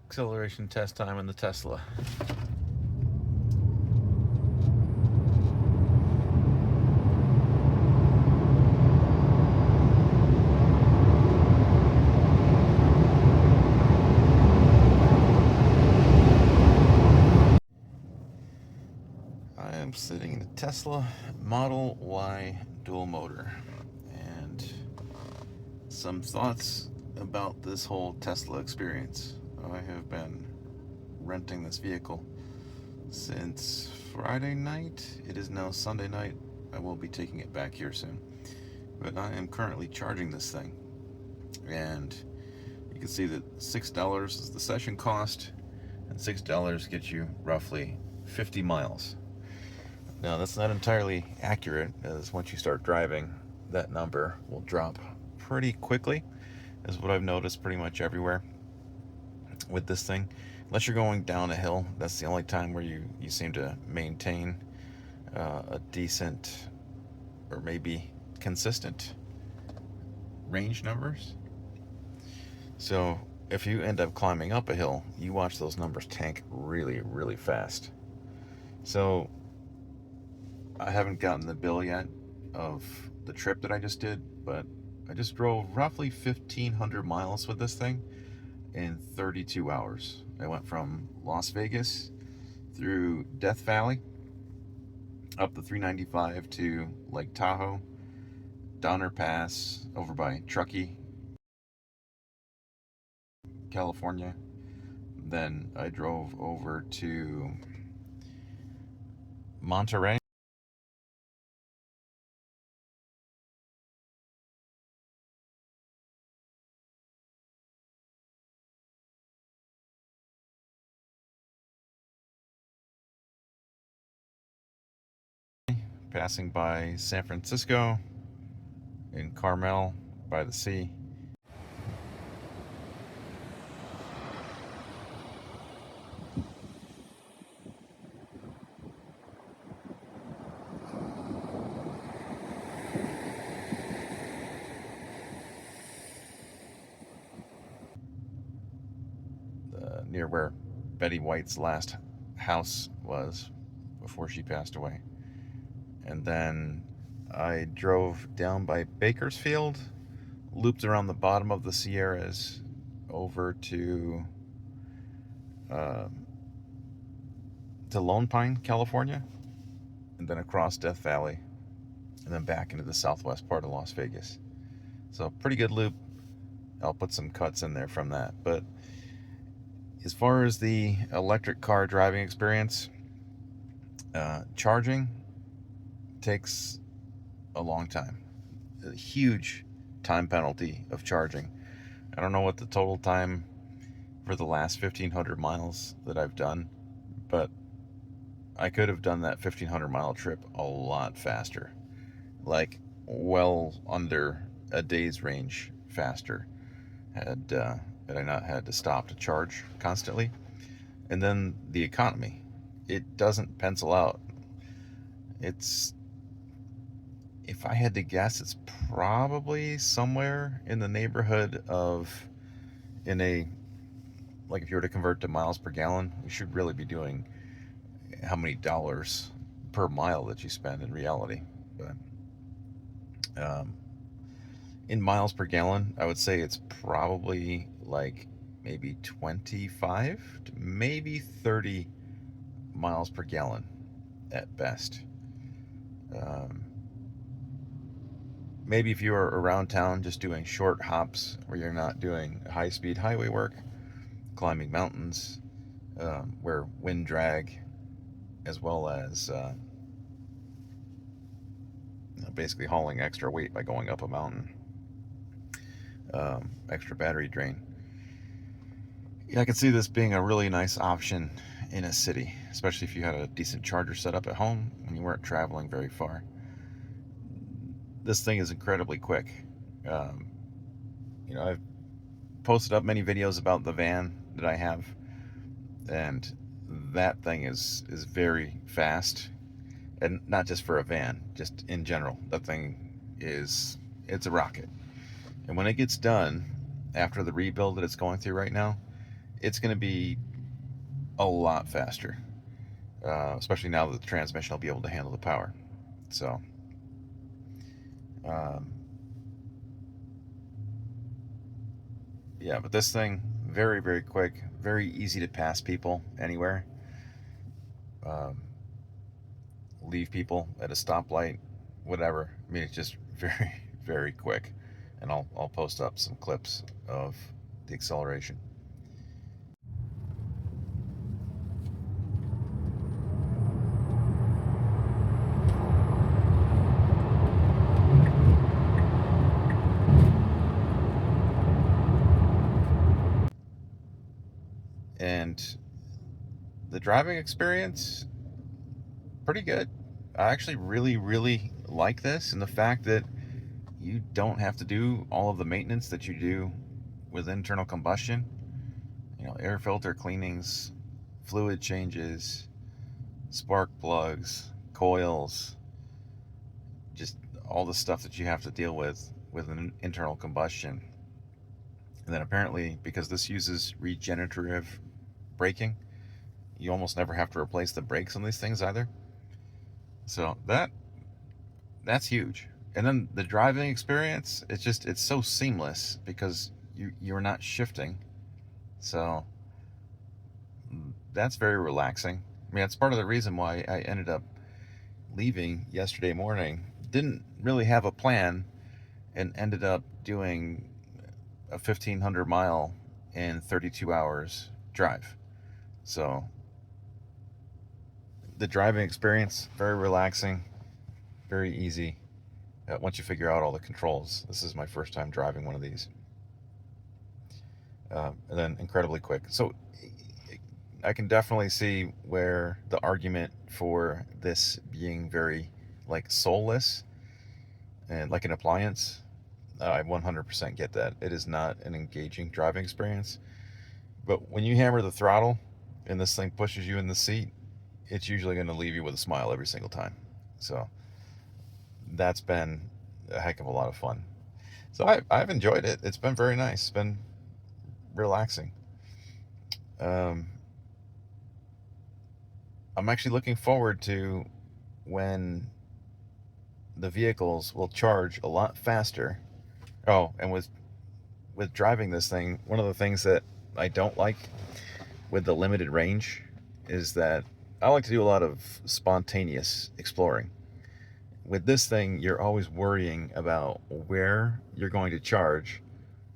Acceleration test time in the Tesla. I am sitting in a Tesla Model Y dual motor, and some thoughts about this whole Tesla experience. I have been renting this vehicle since Friday night. It is now Sunday night. I will be taking it back here soon. But I am currently charging this thing. And you can see that $6 is the session cost, and $6 gets you roughly 50 miles. Now, that's not entirely accurate, as once you start driving, that number will drop pretty quickly, is what I've noticed pretty much everywhere with this thing. Unless you're going down a hill, that's the only time where you seem to maintain a decent or maybe consistent range numbers. So if you end up climbing up a hill, you watch those numbers tank really, really fast. So I haven't gotten the bill yet of the trip that I just did, but I just drove roughly 1,500 miles with this thing in 32 hours. I went from Las Vegas through Death Valley, up the 395 to Lake Tahoe, Donner Pass, over by Truckee, California. Then I drove over to Monterey. Passing by San Francisco, in Carmel by the sea. Near where Betty White's last house was before she passed away. And then I drove down by Bakersfield, looped around the bottom of the Sierras over uh, to Lone Pine, California, and then across Death Valley, and then back into the southwest part of Las Vegas. So pretty good loop. I'll put some cuts in there from that. But as far as the electric car driving experience, charging takes a long time. A huge time penalty of charging. I don't know what the total time for the last 1,500 miles that I've done, but I could have done that 1,500 mile trip a lot faster. Like, well under a day's range faster had I not had to stop to charge constantly. And then the economy, it doesn't pencil out. It's, if I had to guess, it's probably somewhere in the neighborhood of, in a, like if you were to convert to miles per gallon, we should really be doing how many dollars per mile that you spend in reality. But in miles per gallon, I would say it's probably like maybe 25 to maybe 30 miles per gallon at best. Um, Maybe if you are around town just doing short hops where you're not doing high speed highway work, climbing mountains, where wind drag, as well as basically hauling extra weight by going up a mountain, extra battery drain. Yeah, I could see this being a really nice option in a city, especially if you had a decent charger set up at home and you weren't traveling very far. This thing is incredibly quick. Um, I've posted up many videos about the van that I have, and that thing is very fast, and not just for a van, just in general. That thing it's a rocket. And when it gets done, after the rebuild that it's going through right now, it's going to be a lot faster, especially now that the transmission will be able to handle the power. So, um, yeah, but this thing, very, very quick, very easy to pass people anywhere, um, leave people at a stoplight, whatever. I mean, it's just very, very quick. And I'll post up some clips of the acceleration. And the driving experience, pretty good. I actually really, really like this, and the fact that you don't have to do all of the maintenance that you do with internal combustion. Air filter cleanings, fluid changes, spark plugs, coils, just all the stuff that you have to deal with an internal combustion. And then apparently, because this uses regenerative braking, you almost never have to replace the brakes on these things either. So that's huge. And then the driving experience, it's so seamless because you're not shifting. So that's very relaxing. I mean, that's part of the reason why I ended up leaving yesterday morning. Didn't really have a plan and ended up doing a 1,500 mile in 32 hours drive. So the driving experience, very relaxing, very easy. Once you figure out all the controls, this is my first time driving one of these. And then incredibly quick. So I can definitely see where the argument for this being very like soulless and like an appliance, I 100% get that. It is not an engaging driving experience. But when you hammer the throttle and this thing pushes you in the seat, it's usually going to leave you with a smile every single time. So that's been a heck of a lot of fun. So I've enjoyed it. It's been very nice. It's been relaxing. Um, I'm actually looking forward to when the vehicles will charge a lot faster. Oh, and with driving this thing, one of the things that I don't like with the limited range is that I like to do a lot of spontaneous exploring. With this thing, you're always worrying about where you're going to charge.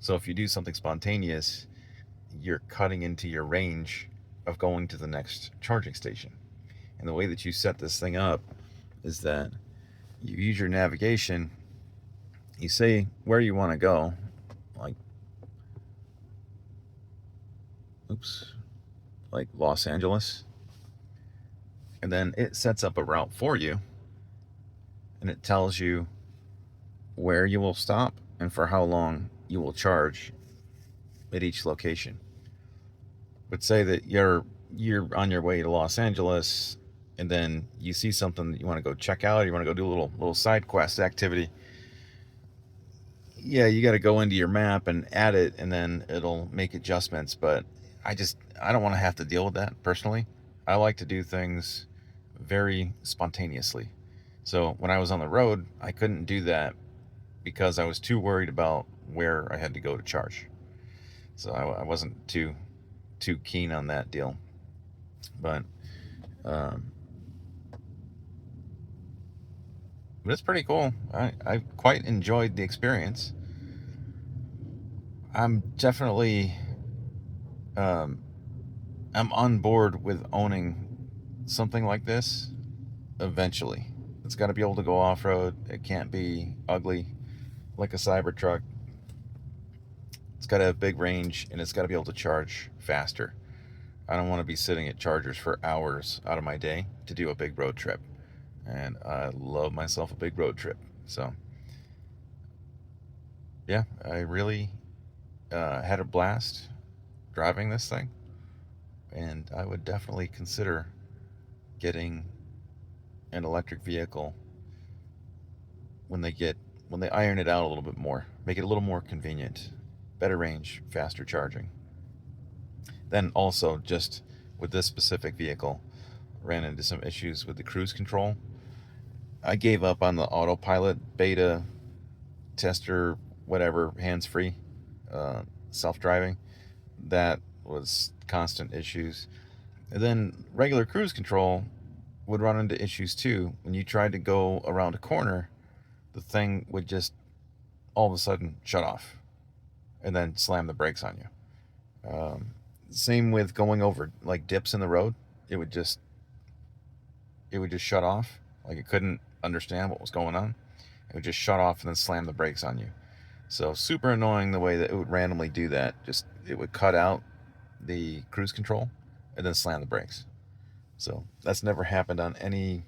So if you do something spontaneous, you're cutting into your range of going to the next charging station. And the way that you set this thing up is that you use your navigation, you say where you want to go, like, like Los Angeles, and then it sets up a route for you, and it tells you where you will stop and for how long you will charge at each location. But say that you're on your way to Los Angeles, and then you see something that you want to go check out, or you want to go do a little side quest activity. Yeah, you got to go into your map and add it, and then it'll make adjustments. But I don't want to have to deal with that personally. I like to do things very spontaneously. So when I was on the road, I couldn't do that because I was too worried about where I had to go to charge. So I wasn't too keen on that deal. But um, but it's pretty cool. I quite enjoyed the experience. I'm definitely um, I'm on board with owning something like this eventually. It's got to be able to go off road. It can't be ugly like a Cybertruck. It's got to have big range, and it's got to be able to charge faster. I don't want to be sitting at chargers for hours out of my day to do a big road trip. And I love myself a big road trip. So, yeah, I really had a blast driving this thing. And I would definitely consider getting an electric vehicle when they iron it out a little bit more, make it a little more convenient, better range, faster charging. Then also, just with this specific vehicle, ran into some issues with the cruise control. I gave up on the autopilot beta tester, whatever, hands-free, self-driving. That was constant issues. And then regular cruise control would run into issues too. When you tried to go around a corner, the thing would just all of a sudden shut off and then slam the brakes on you. Same with going over like dips in the road. It would just shut off. Like it couldn't understand what was going on. It would just shut off and then slam the brakes on you. So super annoying the way that it would randomly do that. Just it would cut out the cruise control and then slam the brakes. So that's never happened on any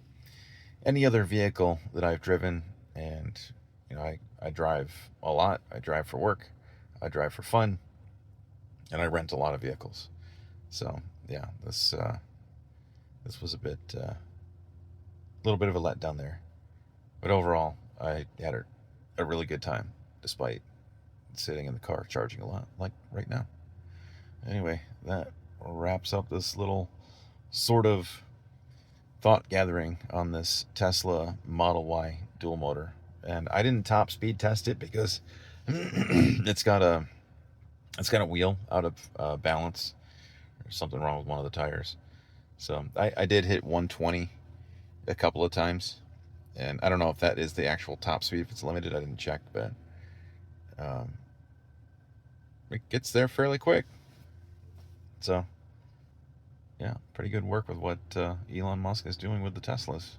other vehicle that I've driven. And I drive a lot. I drive for work. I drive for fun, and I rent a lot of vehicles. So yeah, this was a little bit of a letdown there. But overall, I had a really good time, despite sitting in the car charging a lot, like right now. Anyway, that wraps up this little sort of thought gathering on this Tesla Model Y dual motor. And I didn't top speed test it because it's got a wheel out of balance. There's something wrong with one of the tires. So I did hit 120 a couple of times, and I don't know if that is the actual top speed, if it's limited. I didn't check, but it gets there fairly quick. So yeah, pretty good work with what Elon Musk is doing with the Teslas.